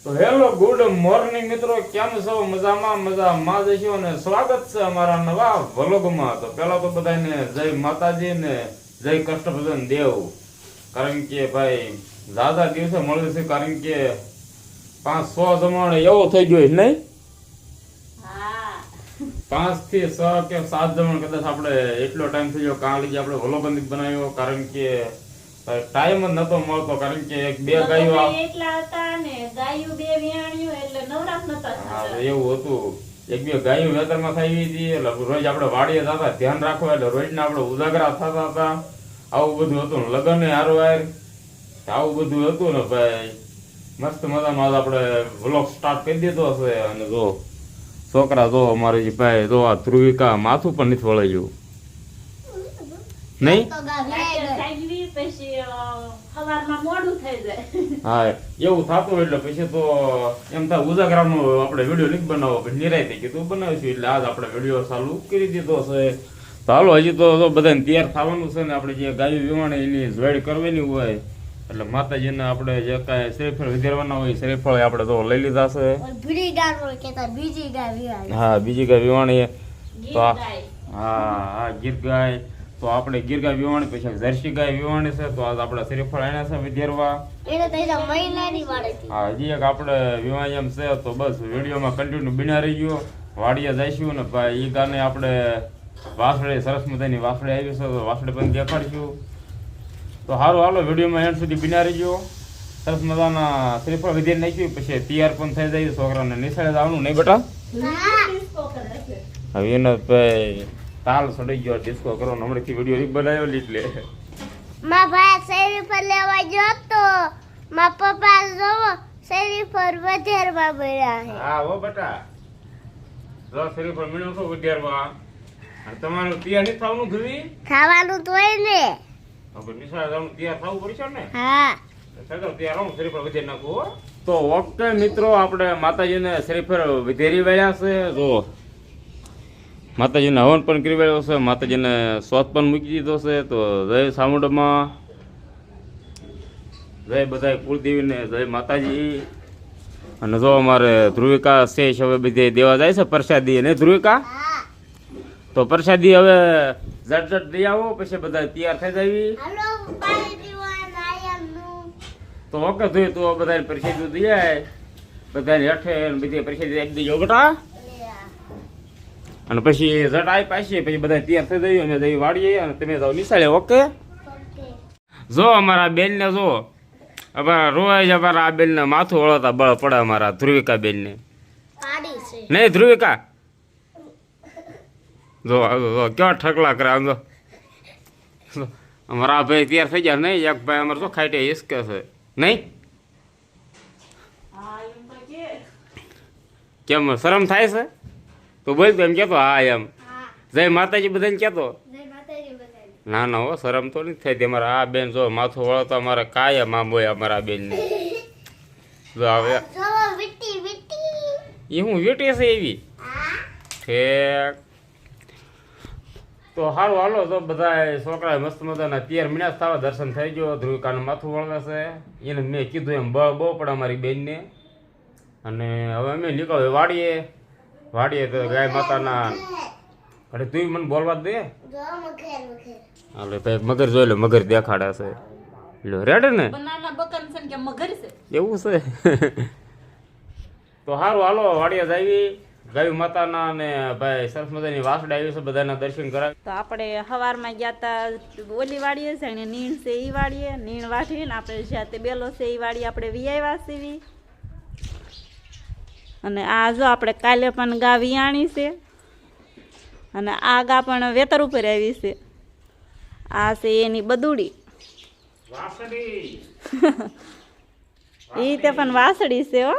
તો hello good morning મિત્રો, કેમ છો? મજામાં જશો અને સ્વાગત છે અમારા નવા વ્લોગમાં. તો પેલા તો બધાને જય માતાજી ને જય કષ્ટભંજન દેવ. કારણ કે ભાઈ દાદા દિવસે મળે છે, કારણ કે 5-6 જમણ એવો થઈ ગયો નહીં, 5 થી 6 કે 7 જમણ કદાચ આપણે એટલો ટાઈમ થઈ ગયો કાં લગી આપણે વ્લોગ નથી બનાવ્યો. કારણ કે ટાઈમ જ નતો મળતો, કારણ કે એક બે ગાયો એટલા હતા ને ગાયો બે વિયાણ્યું એટલે નવરાત નતા. હા એવું હતું, એક બે ગાયો વેતરમાં થઈ હતી એટલે રોજ આપણે વાડીએ જતા ધ્યાન રાખવા, એટલે રોજના આપણે ઉજાગરા થતા હતા. આવું બધું હતું, લગ્ન હારવાર આવું બધું હતું ને ભાઈ. મસ્ત મજામાં આપણે વ્લોગ સ્ટાર્ટ કરી દીધો છે. અને જો છોકરા જો અમારે ભાઈ જો આ ધ્રુવિકા માથું પણ નથી વળાયું નહીં. હા એવું થતું એટલે પછી તો એમ થાય ઉજાગરાનો આપણે વિડીયો નથી બનાવવો, પછી નિરાયતે કીધું બનાવીશું, એટલે આજ આપણે વિડીયો ચાલુ કરી દીધો છે. તો હાલો, હજી તો બધાને તૈયાર થવાનું છે ને આપણે જે ગાયો વિવાણે એની જોડ કરવાની હોય એટલે માતાજીને આપણે જે કાંઈ શ્રીફળ વધારવાના હોય શ્રીફળ આપણે તો લઈ લીધા છે. હા બીજી ગાય વિવાણી તો હા ગીર ગાય તો આપણે ગીર ગાય વિવાણી, પછી જર્સી ગાય વિવાણી છે. તો આજ આપણે શ્રીફળ આણ્યા છે વિધેરવા. હા હજી એક આપણે વિવાણી એમ છે. તો બસ વિડીયોમાં કન્ટિન્યુ બિના રહી ગયો. વાડીએ જઈશું ને ભાઈ એ ગાને આપણે વાસળી સરસ મજાની વાસળી આવી છે, તો વાસળી પણ દેખાડીશું. તો સારું હાલો, વિડીયોમાં એન્ડ સુધી બિના રહી ગયો. સરસ મજાના શ્રીફળ વિધેર નાખ્યું, પછી તૈયાર પણ થઈ જાય. છોકરાને નિશાળે જવાનું નહીં બેટા? હવે એને ભાઈ તાલ સડી ગયો, ડિસ્કો કરો હમણાંથી વિડીયો રીક બનાવ્યો એટલે માં ભાઈ શેરી પર લેવા ગયો તો માં પપ્પા જોવો શેરી પર વધારવા મળ્યા છે. હા હો બેટા, જો શરીર પર મળ્યો તો વિદ્યારમાં. અને તમારું તૈયાર નથી થવાનું ધુવી? ખાવાનું તો હોય ને. હવે નિશાળ જવાનું તૈયાર થવું પડશે ને? હા સગળ તૈયાર હું શરીર પર વિધેર નાખું હો. તો ઓકે મિત્રો, આપણે માતાજીને શરીર પર વિધેરી વાળ્યા છે. જો માતાજીને હવન પણ કરી વાળ્યો છે, માતાજીને સ્વાદ પણ મૂકી દીધો છે. તો જય સામુંડમાં, જય બધા કુળદેવીને, જય માતાજી. અને જો અમારે ધ્રુવિકા શેષ હવે બધે દેવા જાય છે પ્રસાદી, અને ધ્રુવિકા તો પ્રસાદી હવે ઝટ દઈ આવો, પછી બધા તૈયાર થઈ જાય. હાલો પાણી પીવાના આયાનું. તો ઓકે જોઈ તો બધા પ્રસાદી દઈ જાય, બધાને હેઠે બધી પ્રસાદી આપી દેજો બેટા. અને પછી ઝટ આવી પાછી પછી બધા તૈયાર થઈ જાય અને જઈ વાળીએ અને તમે જાઓ નિશાળે. ઓકે જો અમારા બેન ને જો અમારા રોજ અમારા આ બેન ને માથું વળતા બળ પડે અમારા ધ્રુવિકા બેન ને પાડી છે નહીં. ધ્રુવિકા જો કેવા ઠકલા કરે આમ. જો અમારા ભાઈ તૈયાર થઈ ગયા નહીં, એક ભાઈ અમારે શું ખાઈટે હિસકે છે નહીં. કેમ શરમ થાય છે? તો બોલ તો એમ કેતો હા એમ જય માતાજી બધાને કેતો. ના ના હો, શરમ તો નથી થઈ. અમારા આ બેન જો માથું વળતો અમારે કાયમ આમ હોય અમારા બેન ને. જો હવે એ હું વીટી છે એવી ઠેક. તો સારું હાલો, તો બધા છોકરા મસ્ત મજાના તૈયાર મીણા થવા દર્શન થઈ ગયો. ધ્રુવિકાનું માથું વળવે છે, એને મેં કીધું એમ બળ બહુ પડે અમારી બેનને. અને હવે અમે નીકળ્યો વાડીએ તો ગાય માતાના. અરે તું મને બોલવા દે. હાલે ભાઈ મગર જોઈ લો, મગર દેખાડે છે. લો રેડ ને એવું છે. તો સારું હાલો, વાડીએ જાવી ગાય માતાના ને ભાઈ સરસ મજાની વાસડા આવી છે, બધાના દર્શન કરાવી. તો આપણે સવારમાં ગયા તા ઓલી વાડીએ છે ને નીણ છે એ વાડીએ, નીણ વાઢીને આપણે જ્યાં તે બેલો છે એ વાડી આપણે વિયાવ્યા સીવી. અને આ જો આપણે કાલે પણ ગા વિયાણી છે, અને આ ગા પણ વેતર ઉપર આવી છે. આ છે એની બદુડી, એ તે પણ વાસળી છે હો.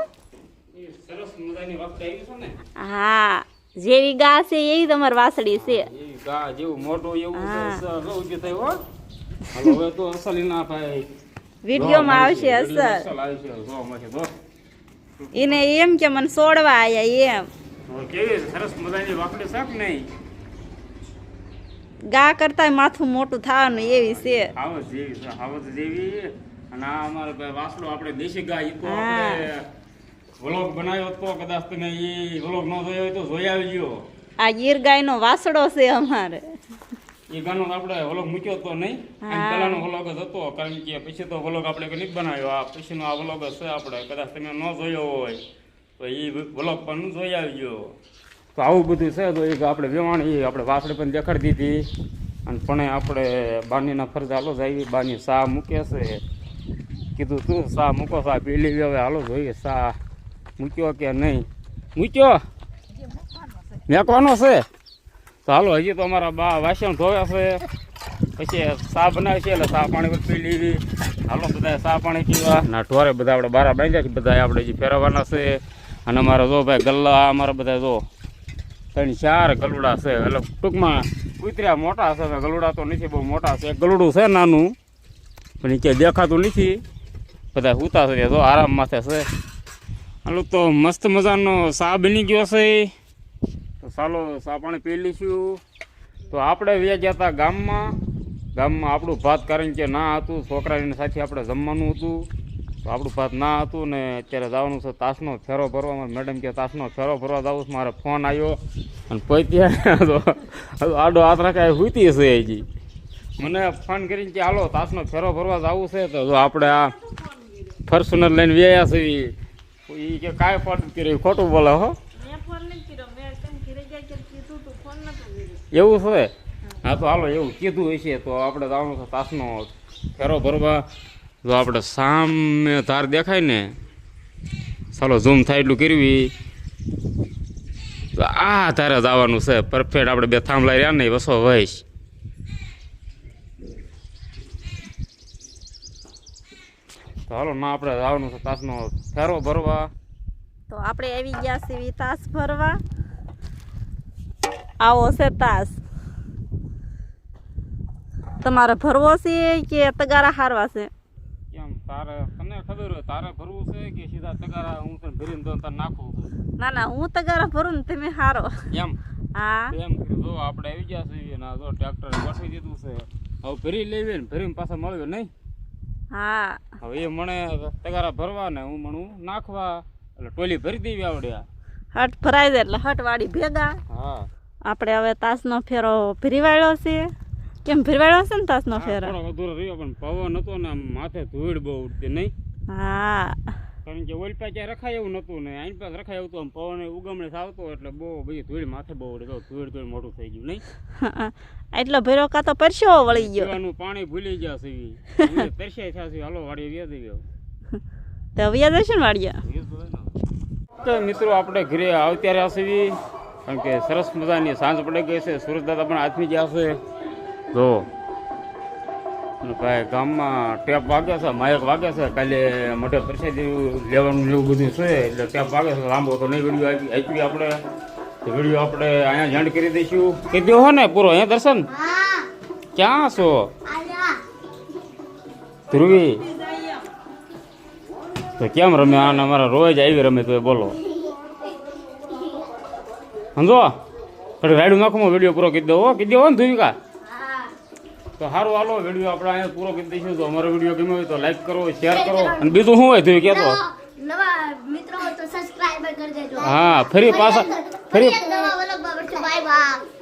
હા જેવી ગા છે એવી તમારી વાસળી છે. જેવું મોટું એવું હવે તો અસલ ના ભાઈ વિડીયોમાં આવશે અસર. એને એમ કે મને સોડવા આયા એમ. કેવી સરસ મજાની વાકડી શાક નહીં, ગા કરતા માથું મોટું થવાનું એવી છે. આવત જેવી અને આ અમારે વાસડો આપણે દેશી ગાય તો આપણે વ્લોગ બનાવ્યો તો કદાચ તમે એ વ્લોગ ન જોયો હોય તો જોઈ આવજો. આ ગીર ગાયનો વાસડો છે અમારે. એ ગાનો આપણે વ્લોગ મૂક્યો તો નહીં, હા. પહેલાનો વ્લોગ જ હતો, કારણ કે પછી તો વ્લોગ આપણે કંઈ બનાવ્યો. આ પછીનો આ વ્લોગ જ છે આપણે, કદાચ તમે ન જોયો હોય તો એ વ્લોગ પણ જોઈ આવજો. તો આવું બધું છે. તો એક આપણે વેવાણી આપણે વાસળી પણ દેખાડી દીધી, અને પણ આપણે બાનીના ફરજ હાલો જાય. બાની સા મૂકે છે, કીધું તું સા મૂકો, સા પી લેવી. હવે હાલો જોઈએ સા મૂક્યો કે નહીં મૂક્યો, મેકવાનો છે. તો હાલો હજી તો અમારા બા વાસણ ધોયા છે, પછી સા બનાવે છે એટલે સા પાણી પી લેવી. હાલો બધા સા પાણી પીવા. ના ઢોરે બધા આપણે બારા બાંધ્યા છે, બધા આપણે હજી ફેરવવાના છે. અને અમારા જો ભાઈ ગલ્લા અમારા બધા જો 3-4 ગલુડા છે. એટલે ટૂંકમાં કૂતર્યા મોટા છે, ગલુડા તો નથી બહુ મોટા છે. એક ગલુડું છે નાનું, પણ નીચે દેખાતું નથી. બધા સૂતા છે જો આરામ માથે છે. હાલો તો મસ્ત મજાનો સા બની ગયો છે. તો ચાલો સા પાણી પી લઈશું. તો આપણે વ્યા ગયા હતા ગામમાં આપણું ભાત, કારણ કે ના હતું, છોકરાની સાથે આપણે જમવાનું હતું. તો આપણું ભાત ના હતું ને અત્યારે જવાનું છે તાસનો ફેરો ભરવા. મારા મેડમ કે તાસનો ફેરો ભરવા જવું છે. મારે ફોન આવ્યો અને પૈત્યા આડો હાથ રાખાય સૂતી છે હજી. મને ફોન કરીને કે હાલો તાસનો ફેરો ભરવા જવું છે. તો જો આપણે આ ફોર્ચ્યુનર લઈને વ્યાયા છીએ. એ કે કાંઈ ફોન કર્યું, ખોટું બોલે હો. એવું છે? હા તો હાલો એવું કીધું હશે. તો આપણે જવાનું છે તાસનો ફેરો ભરવા. જો આપણે સામે ધાર દેખાય ને, ચાલો ઝૂમ થાય એટલું કરવી. તો આ ધારે જવાનું છે પરફેક્ટ. આપણે બે થાંભલા રહ્યા ને વસો વહીશ. તો હાલો ના આપણે જવાનું છે તાસનો ફેરો ભરવા. તો આપણે આવી ગયા છીએ તાસ ભરવા. આવો છે તાસ. તમારે ભરવો છે કે તગારા હારવા છે? કેમ તારે તને ખબર હોય તારે ભરવું છે કે સીધા તગારા હું તને ભરીને દઉં તારે નાખવું છે? ના ના, હું તગારા ભરું ને તમે હારો. એમ હા એમ કીધું. જો આપણે આવી ગયા છીએ ને જો ટ્રેક્ટર ગોઠવી દીધું છે. હવે ભરી લેવી ને ભરીને પાછા મળ્યો નહીં. હા હવે એ મને તગારા ભરવા ને હું મણું નાખવા, એટલે ટોલી ભરી દેવી આવડે. હટ ભરાઈ જાય એટલે હટ વાળી ભેગા. હા આપણે હવે તાસનો ફેરો ભરીવાળ્યો છે. કેમ ભરીવાળ્યો છે ને તાસનો ફેરો? થોડો વધુ રહ્યો, પણ પવન હતો ને આમ માથે ધૂળ બહુ ઉડતી નહીં. હા કારણ કે ઓલી પાસે રખાય એવું નતું ને આની પાસે રખાય એવું હતું. પવન ઉગમણે આવતો એટલે બહુ બધી ધૂળ માથે બહુ ઉડે. તો ધૂળ મોટું થઈ ગયું નહીં. એટલો ભર્યો કાં તો પરસ્યો વળી ગયો. પીવાનું પાણી ભૂલી ગયા છે. તરસ્યા થયા છે. હાલો વાડી વ્યાજ ગયો તો વ્યાજ હશે ને વાળિયા. તો મિત્રો આપણે ઘરે આવતા રહ્યા છીએ, કારણ કે સરસ મજાની સાંજ પડી ગઈ છે. સુરત દાદા પણ આથમી ગયા છે. જો ભાઈ ગામમાં ટેપ વાગે છે, માયક વાગે છે. કાલે મોટે પ્રસાદી લેવાનું એવું બધું છે એટલે ટેપ વાગે છે. લાંબો તો નહીં વિડીયો આપી આપણે. વિડીયો આપણે અહીંયા જાણ કરી દઈશું. કહી દો હો ને પૂરો. અહીંયા દર્શન ક્યાં છો? ધ્રુવી તો કેમ રમે? આને અમારા રોજ આવી રમે તો બોલો સમજો. થોડી રાઈડ નાખું વિડીયો પૂરો કરી દો. કીધી હો ને ધુવિકા? તો સારું હાલો વિડીયો આપણે અહીંયા પૂરો કરી દઈશું. તો અમારો વિડીયો ગમ્યો હોય તો લાઈક કરો, શેર કરો, અને બીજું શું હોય ધુવી કહેતો? નવા મિત્રો તો સબસ્ક્રાઇબ કરી દેજો. હા ફરી પાછા ફરી નવા વ્લોગમાં મળશું. Bye bye.